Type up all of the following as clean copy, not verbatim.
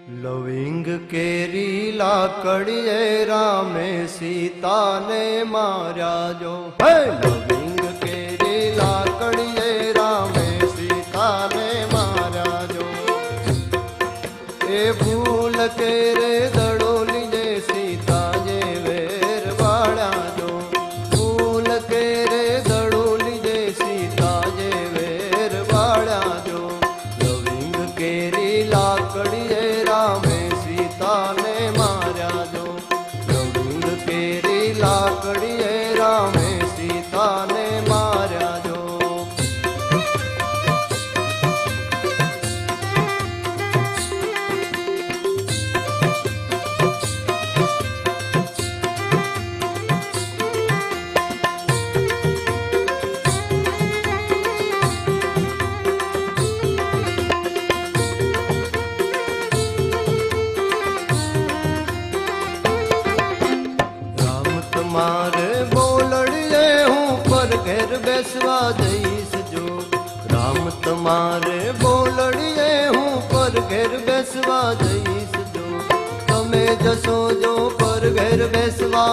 loving केरी लाकड़िए रामे सीता ने मारा जो लविंग केरी लाकड़िए रामे सीता ने मारा जो ए भूल के रे दड़ोली जे सीता जे वेर बाड़ा जो भूल के रे दड़ोली जे सीता जे वेर बाड़ा जो लविंग केरी लाकड़िए रामे सीता ने मारा जो लविंग केरी लाकड़िए रामे सीता ने मारा जो मारे बोलड़िए हूँ पर घर बेसवा जईस जो राम तुम्हारे बोलड़िए हूँ पर घर बेसवा जईस जो तमे जसो जो पर घर बेसवा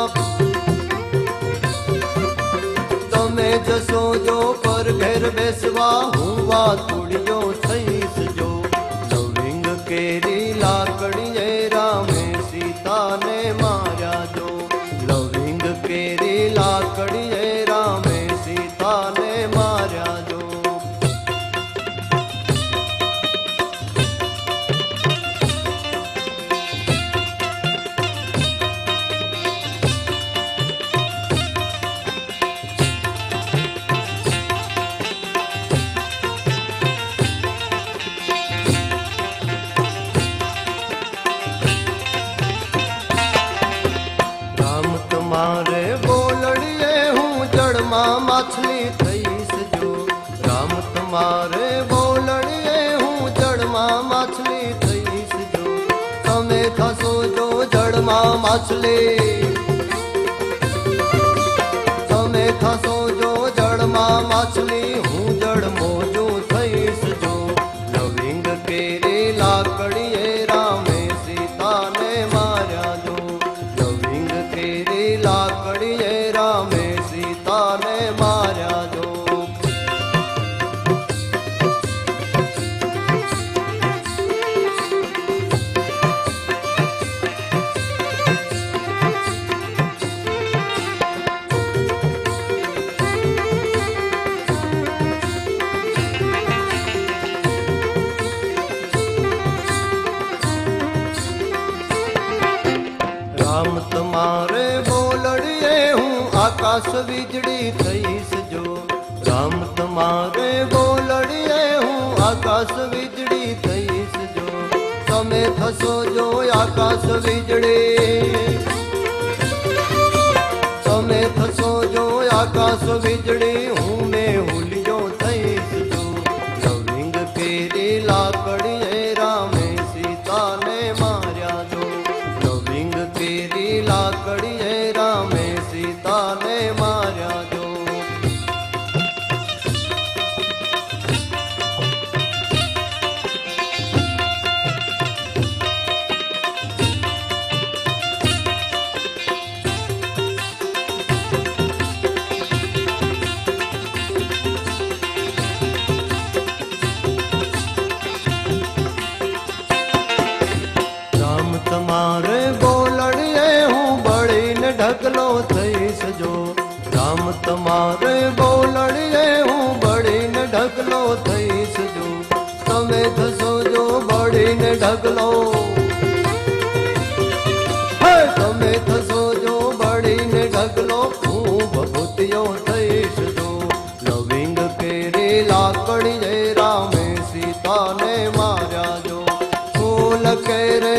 तमे जसो जो पर घर बेसवा हुआ तुड़ियो थईस जो लविंग केरी लाकड़िए रामे सीता ने मारा जो लविंग केरी लाकड़िए रामे सीता ने मारा जो तुम्हारे बोलड़िए हूँ जड़ माँ मछली थईस जो राम तुम्हारे बोलड़िए हूँ जड़ माँ मछली थईस जो तमे थसो जो जड़ माँ मछली तमे थसो जो जड़ माँ मछली हूँ जड़ मोजू थईस जो लविंग केरी लाकड़िए रामे सीता ने मारा जो लविंग केरी लाकड़िए रामे सीता ने मारा जो राम तुम्हारे बोलड़िए हूँ आकाश बिजड़ी थईस जो राम तुम्हारे बोलड़िए हूँ आकाश बिजड़ी थईस जो तमे थसो जो आकाश बिजड़ी तमे थसो जो आकाश बिजड़ी हूँ मैं हुलियो थईस जो लविंग केरी लाकड़िए रामे सीता ने मारा जो लविंग केरी लाकड़िए रामे सीता ने मारा जो राम तुम्हारे बोलड़िए हूँ बड़ी न ढकलो थईस जो राम तुम्हारे बोलड़िए हूँ बड़ी न ढकलो थईस जो तमे थसो जो बड़ी न ढकलो तमे थसो जो बड़ी न ढकलो हूँ भभूतियो थईस जो लविंग केरी लाकड़िए रामे सीता ने मारा जो फूल के रे